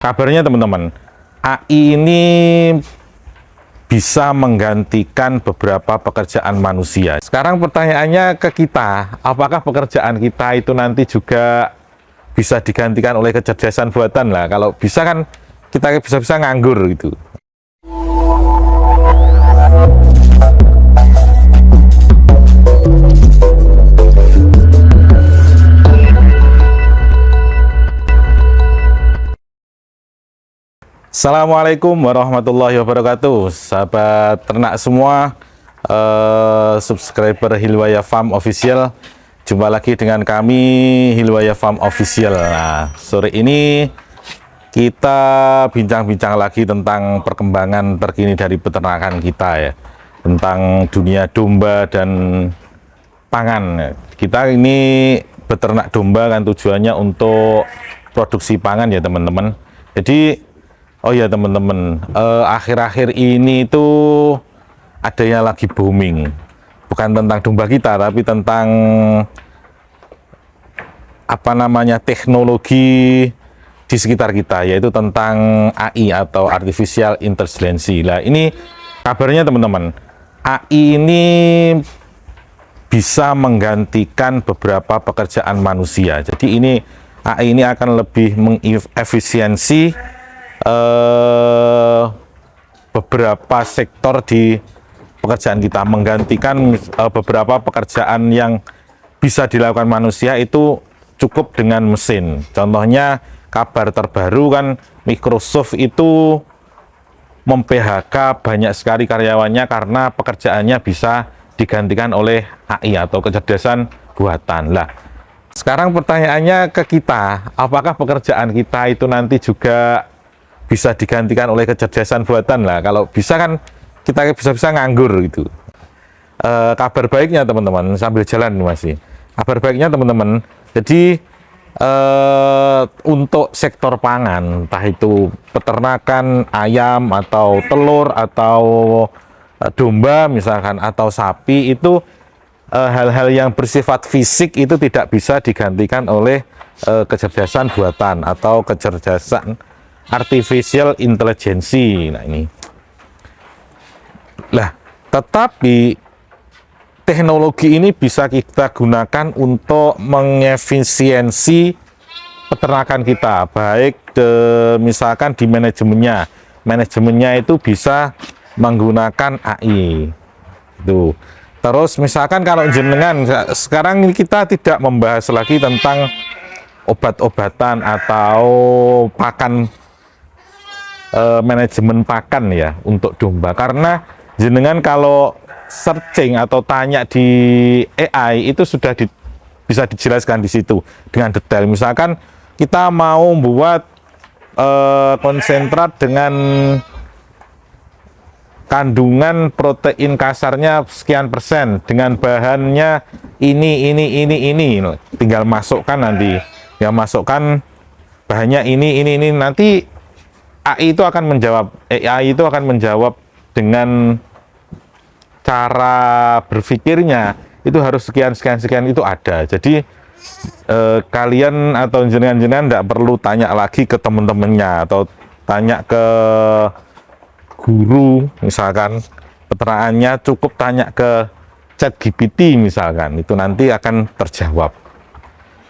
Kabarnya teman-teman, AI ini bisa menggantikan beberapa pekerjaan manusia. Sekarang pertanyaannya ke kita, apakah pekerjaan kita itu nanti juga bisa digantikan oleh kecerdasan buatan lah? Kalau bisa kan kita bisa-bisa nganggur gitu. Assalamualaikum warahmatullahi wabarakatuh, sahabat ternak semua, subscriber Hilwaya Farm Official. Jumpa lagi dengan kami Hilwaya Farm Official. Nah, sore ini kita bincang-bincang lagi tentang perkembangan terkini dari peternakan kita ya, tentang dunia domba dan pangan. Kita ini beternak domba kan tujuannya untuk produksi pangan ya teman-teman. Jadi oh ya teman-teman, akhir-akhir ini tuh adanya lagi booming, bukan tentang domba kita, tapi tentang apa namanya teknologi di sekitar kita, yaitu tentang AI atau Artificial Intelligence. Nah ini kabarnya teman-teman, AI ini bisa menggantikan beberapa pekerjaan manusia. Jadi ini AI ini akan lebih mengefisiensi beberapa sektor di pekerjaan kita, menggantikan beberapa pekerjaan yang bisa dilakukan manusia itu cukup dengan mesin. Contohnya kabar terbaru kan Microsoft itu mem-PHK banyak sekali karyawannya karena pekerjaannya bisa digantikan oleh AI atau kecerdasan buatan. Lah, sekarang pertanyaannya ke kita, apakah pekerjaan kita itu nanti juga bisa digantikan oleh kecerdasan buatan lah? Kalau bisa kan kita bisa-bisa nganggur gitu. Kabar baiknya teman-teman, sambil jalan masih. Kabar baiknya teman-teman, jadi untuk sektor pangan, entah itu peternakan ayam atau telur atau domba misalkan atau sapi, itu hal-hal yang bersifat fisik itu tidak bisa digantikan oleh kecerdasan buatan atau kecerdasan Artificial Intelligence. Nah ini lah, tetapi teknologi ini bisa kita gunakan untuk mengefisiensi peternakan kita, baik misalkan di manajemennya itu bisa menggunakan AI itu. Terus misalkan kalau jenengan, sekarang ini kita tidak membahas lagi tentang obat-obatan atau pakan, manajemen pakan ya untuk domba, karena jenengan kalau searching atau tanya di AI itu sudah bisa dijelaskan di situ dengan detail. Misalkan kita mau buat konsentrat dengan kandungan protein kasarnya sekian persen dengan bahannya ini, tinggal masukkan nanti, ya masukkan bahannya ini nanti AI itu akan menjawab dengan cara berpikirnya itu harus sekian itu ada. Jadi kalian atau jenengan tidak perlu tanya lagi ke teman-temannya atau tanya ke guru misalkan peternakannya, cukup tanya ke ChatGPT misalkan, itu nanti akan terjawab.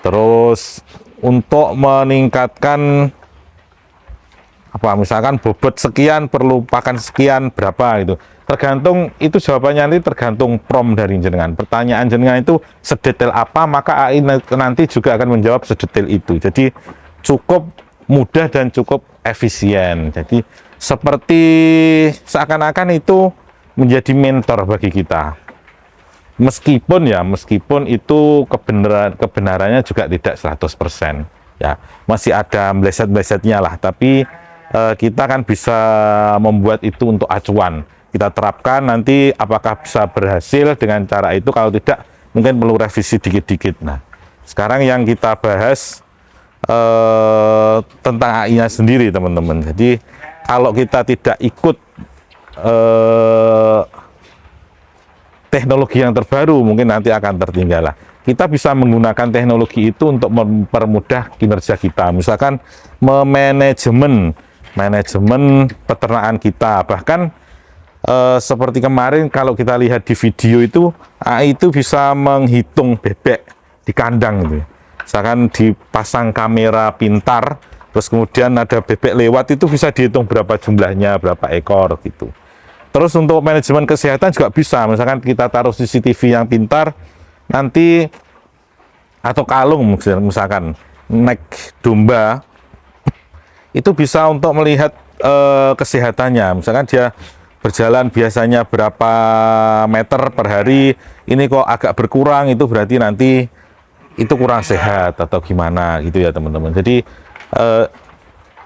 Terus untuk meningkatkan misalkan bobot sekian perlu pakan sekian berapa gitu, tergantung, itu jawabannya nanti tergantung prompt dari jenengan, pertanyaan jenengan itu sedetail apa, maka AI nanti juga akan menjawab sedetail itu. Jadi cukup mudah dan cukup efisien. Jadi seperti seakan-akan itu menjadi mentor bagi kita, meskipun itu kebenarannya juga tidak 100% ya, masih ada meleset-melesetnya lah, tapi kita kan bisa membuat itu untuk acuan, kita terapkan nanti apakah bisa berhasil dengan cara itu, kalau tidak mungkin perlu revisi dikit-dikit. Nah sekarang yang kita bahas tentang AI-nya sendiri teman-teman. Jadi kalau kita tidak ikut teknologi yang terbaru mungkin nanti akan tertinggal lah. kita bisa menggunakan teknologi itu untuk mempermudah kinerja kita. Misalkan manajemen peternakan kita. Bahkan seperti kemarin kalau kita lihat di video itu, AI itu bisa menghitung bebek di kandang itu. Misalkan dipasang kamera pintar, terus kemudian ada bebek lewat, itu bisa dihitung berapa jumlahnya, berapa ekor gitu. Terus untuk manajemen kesehatan juga bisa. Misalkan kita taruh CCTV yang pintar, nanti atau kalung misalkan nek domba itu bisa untuk melihat kesehatannya. Misalkan dia berjalan biasanya berapa meter per hari, ini kok agak berkurang, itu berarti nanti itu kurang sehat atau gimana gitu ya teman-teman. Jadi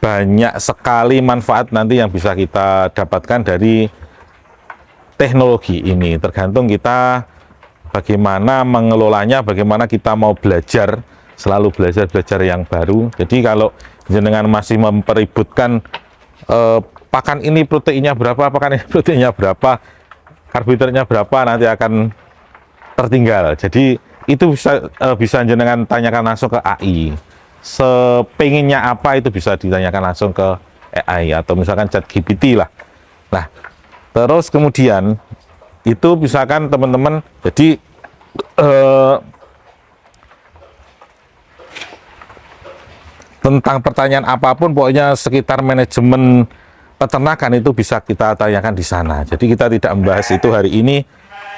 banyak sekali manfaat nanti yang bisa kita dapatkan dari teknologi ini. Tergantung kita bagaimana mengelolanya, bagaimana kita mau belajar, selalu belajar yang baru. Jadi kalau jenengan masih mempeributkan pakan ini proteinnya berapa, pakan ini proteinnya berapa, karbohidratnya berapa, nanti akan tertinggal. Jadi itu bisa jenengan tanyakan langsung ke AI. Sepengennya apa itu bisa ditanyakan langsung ke AI atau misalkan ChatGPT lah. Nah, terus kemudian itu misalkan teman-teman, jadi tentang pertanyaan apapun, pokoknya sekitar manajemen peternakan itu bisa kita tanyakan di sana. Jadi kita tidak membahas itu hari ini,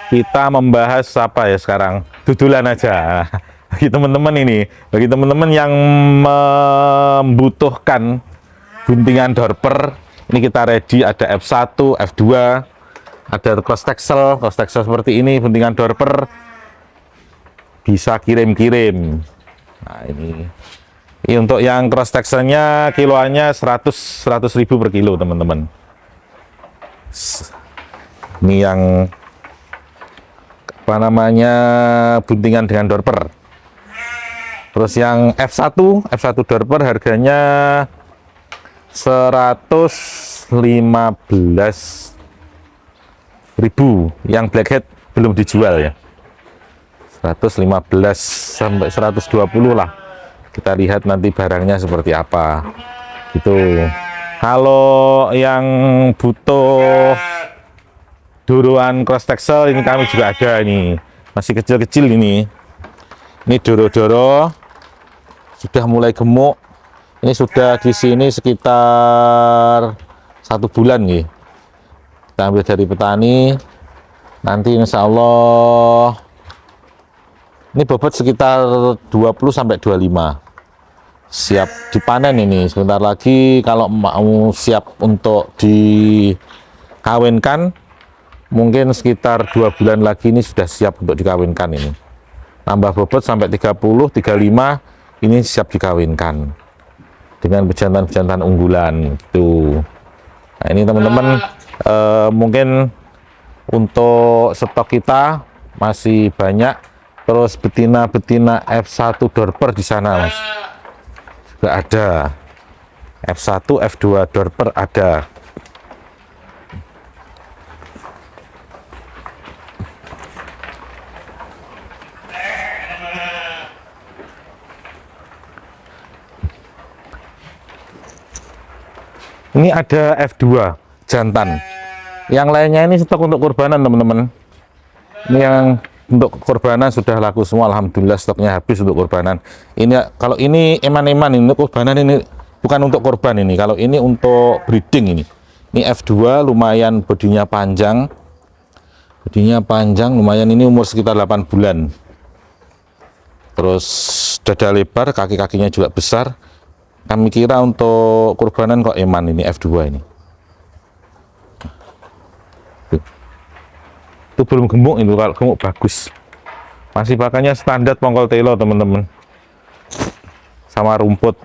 kita membahas apa ya sekarang, dudulan aja. Bagi teman-teman ini, bagi teman-teman yang membutuhkan guntingan dorper, ini kita ready, ada F1, F2, ada cross texel seperti ini, guntingan dorper, bisa kirim-kirim. Nah ini untuk yang cross texelnya kiloannya 100 ribu per kilo teman-teman. Ini yang apa namanya, buntingan dengan dorper. Terus yang F1 dorper harganya 115.000. Yang blackhead belum dijual ya. 115 sampai 120 lah. Kita lihat nanti barangnya seperti apa. Gitu. Kalau yang butuh doroan cross texel, ini kami juga ada ini. Masih kecil-kecil ini. Ini doro-doro sudah mulai gemuk. Ini sudah di sini sekitar 1 bulan nih. Kita ambil dari petani. Nanti insya Allah ini bobot sekitar 20 sampai 25. Siap dipanen ini. Sebentar lagi kalau mau siap untuk dikawinkan, mungkin sekitar 2 bulan lagi ini sudah siap untuk dikawinkan ini. Nambah bobot sampai 30, 35, ini siap dikawinkan dengan bejantan-bejantan unggulan gitu. Nah ini teman-teman, mungkin untuk stok kita masih banyak. Terus betina-betina F1 dorper di sana mas juga ada, F1 F2 dorper ada. Ini ada F2 jantan. Yang lainnya ini stok untuk kurbanan teman-teman. Ini yang untuk kurbanan sudah laku semua, alhamdulillah stoknya habis untuk kurbanan. Ini kalau ini eman-eman, ini untuk kurbanan, ini bukan untuk korban ini. Kalau ini untuk breeding ini. Ini F2 lumayan bodinya panjang. Bodinya panjang lumayan, ini umur sekitar 8 bulan. Terus dada lebar, kaki-kakinya juga besar. Kami kira untuk kurbanan kok eman ini F2 ini. Itu belum gemuk, itu kalau gemuk bagus. Masih pakannya standar pongkol telo teman-teman, sama rumput.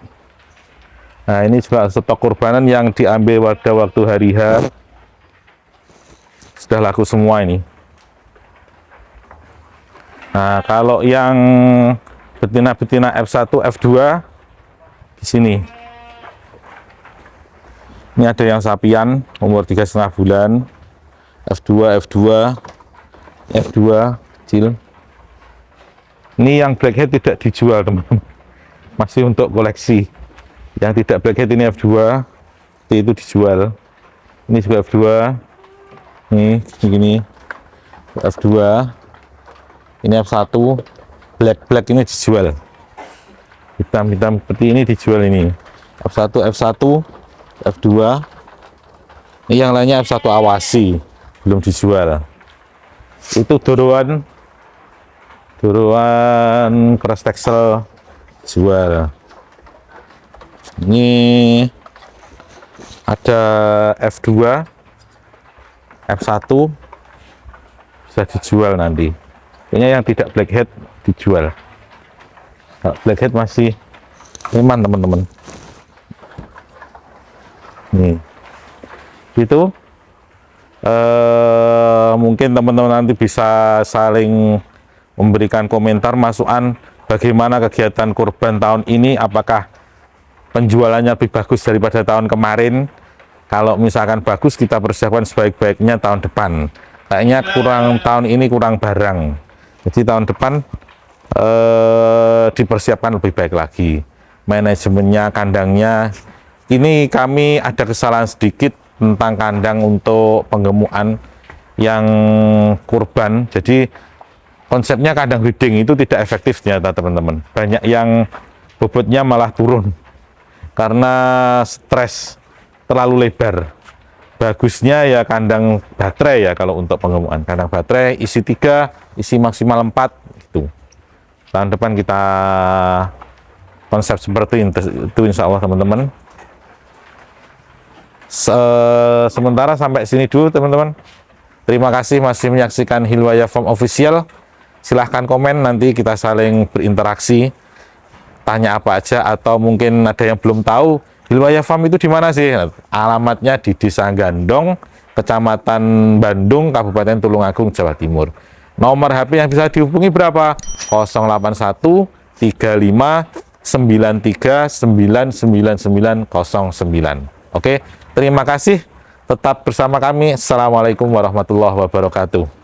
Nah ini juga stok kurbanan yang diambil pada waktu hari H, sudah laku semua ini. Nah kalau yang betina-betina F1 F2 di sini, ini ada yang sapian umur 3,5 bulan, F2 kecil. Ini yang blackhead tidak dijual teman-teman, masih untuk koleksi. Yang tidak blackhead ini F2, itu dijual. Ini juga F2, nih begini F2, ini F1, black ini dijual, hitam seperti ini dijual. Ini F1, F2, ini yang lainnya F1 awasi, belum dijual. Itu doroan cross texel jual. Ini ada F2, F1 bisa dijual nanti. Ini yang tidak blackhead dijual. Nah, blackhead masih iman teman-teman. Nih, itu mungkin teman-teman nanti bisa saling memberikan komentar masukan bagaimana kegiatan kurban tahun ini, apakah penjualannya lebih bagus daripada tahun kemarin. Kalau misalkan bagus, kita persiapkan sebaik-baiknya tahun depan. Kayaknya tahun ini kurang barang, jadi tahun depan dipersiapkan lebih baik lagi. Manajemennya, kandangnya, ini kami ada kesalahan sedikit tentang kandang untuk penggemukan yang kurban. Jadi konsepnya kandang breeding itu tidak efektif ternyata teman-teman. Banyak yang bobotnya malah turun karena stres terlalu lebar. Bagusnya ya kandang baterai ya kalau untuk penggemukan. Kandang baterai isi 3, isi maksimal 4 gitu. Tahun depan kita konsep seperti itu insya Allah teman-teman. Sementara sampai sini dulu teman-teman. Terima kasih masih menyaksikan Hilwaya Farm Official. Silahkan komen, nanti kita saling berinteraksi, tanya apa aja, atau mungkin ada yang belum tahu Hilwaya Farm itu di mana sih. Alamatnya di Desa Gandong, Kecamatan Bandung, Kabupaten Tulungagung, Jawa Timur. Nomor HP yang bisa dihubungi berapa? 081 35 93 999 09. Oke, terima kasih. Tetap bersama kami. Assalamualaikum warahmatullahi wabarakatuh.